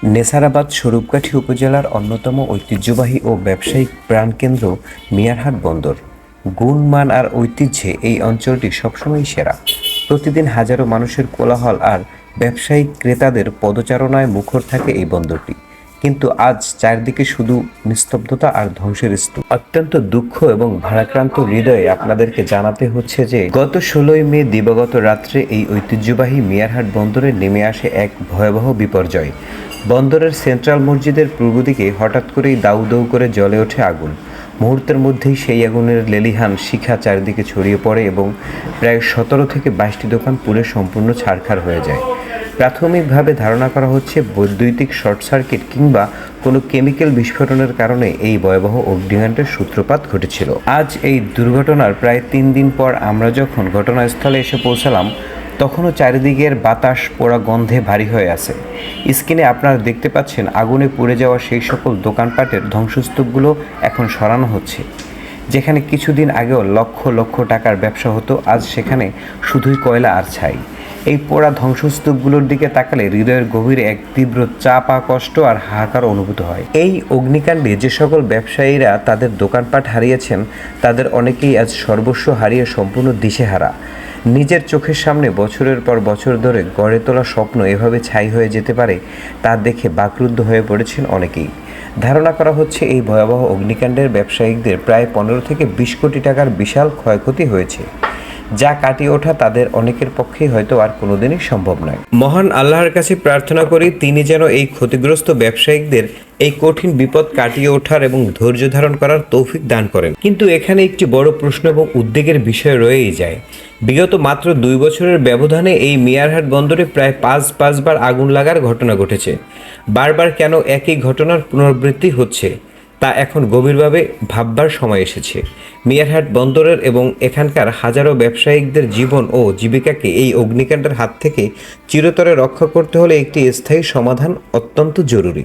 নেছারাবাদ স্বরূপকাঠি উপজেলার অন্যতম ঐতিহ্যবাহী ও ব্যবসায়িক প্রাণকেন্দ্র মিয়ারহাট বন্দর। গুণ, মান আর ঐতিহ্যে এই অঞ্চলটি সবসময়ই সেরা। প্রতিদিন হাজারো মানুষের কোলাহল আর ব্যবসায়িক ক্রেতাদের পদচারণায় মুখর থাকে এই বন্দরটি। কিন্তু আজ চারদিকে শুধু নিস্তব্ধতা আর ধ্বংসের স্তূপ। অত্যন্ত দুঃখ এবং ভারাক্রান্ত হৃদয়ে আপনাদেরকে জানাতে হচ্ছে যে গত 16ই মে দিবাগত রাত্রে এই ঐতিহ্যবাহী মিয়ারহাট বন্দরে নেমে আসে এক ভয়াবহ বিপর্যয়। বন্দরের সেন্ট্রাল মসজিদের পূর্ব দিকে হঠাৎ করেই দাউ দাউ করে জ্বলে ওঠে আগুন। মুহূর্তের মধ্যেই সেই আগুনের লেলিহান শিখা চারিদিকে ছড়িয়ে পড়ে এবং প্রায় 17 থেকে 22টি দোকান পুড়ে সম্পূর্ণ ছারখার হয়ে যায়। প্রাথমিকভাবে ধারণা করা হচ্ছে বৈদ্যুতিক শর্ট সার্কিট কিংবা কোনো কেমিক্যাল বিস্ফোরণের কারণে এই ভয়াবহ অগ্নিকাণ্ডের সূত্রপাত ঘটেছিল। আজ এই দুর্ঘটনার প্রায় 3 দিন পর আমরা যখন ঘটনাস্থলে এসে পৌঁছালাম, তখনও চারিদিকের বাতাস পোড়া গন্ধে ভারী হয়ে আছে। স্ক্রিনে আপনারা দেখতে পাচ্ছেন আগুনে পুড়ে যাওয়া সেই সকল দোকানপাটের ধ্বংসস্তূপগুলো এখন সরানো হচ্ছে। যেখানে কিছুদিন আগেও লক্ষ লক্ষ টাকার ব্যবসা হতো, আজ সেখানে শুধুই কয়লা আর ছাই। এই পোড়া ধ্বংসস্তূপগুলোর দিকে তাকালে হৃদয়ের গভীরে এক তীব্র চাপা কষ্ট আর হাহাকার অনুভূত হয়। এই অগ্নিকাণ্ডে যে সকল ব্যবসায়ীরা তাদের দোকানপাট হারিয়েছেন, তাদের অনেকেই আজ সর্বস্ব হারিয়ে সম্পূর্ণ দিশেহারা। নিজের চোখের সামনে বছরের পর বছর ধরে গড়ে তোলা স্বপ্ন এভাবে ছাই হয়ে যেতে পারে, তা দেখে বাকরুদ্ধ হয়ে পড়েছেন অনেকেই। ধারণা করা হচ্ছে এই ভয়াবহ অগ্নিকাণ্ডের ব্যবসায়িকদের প্রায় 15 থেকে 20 কোটি টাকার বিশাল ক্ষয়ক্ষতি হয়েছে, যা কাটিয়ে ওঠা তাদের অনেকের পক্ষেই হয়তো আর কোনোদিনই সম্ভব নয়। মহান আল্লাহর কাছে প্রার্থনা করি তিনি যেন এই ক্ষতিগ্রস্ত ব্যবসায়িকদের এই কঠিন বিপদ কাটিয়ে ওঠার এবং ধৈর্য ধারণ করার তৌফিক দান করেন। কিন্তু এখানে একটি বড় প্রশ্ন এবং উদ্বেগের বিষয় রয়েই যায়। বিগত মাত্র 2 বছরের ব্যবধানে এই মিয়ারহাট বন্দরে প্রায় 5 বার আগুন লাগার ঘটনা ঘটেছে। বারবার কেন একই ঘটনার পুনরাবৃত্তি হচ্ছে, তা এখন গভীরভাবে ভাববার সময় এসেছে। মিয়ারহাট বন্দরের এবং এখানকার হাজারো ব্যবসায়িকদের জীবন ও জীবিকাকে এই অগ্নিকাণ্ডের হাত থেকে চিরতরে রক্ষা করতে হলে একটি স্থায়ী সমাধান অত্যন্ত জরুরি।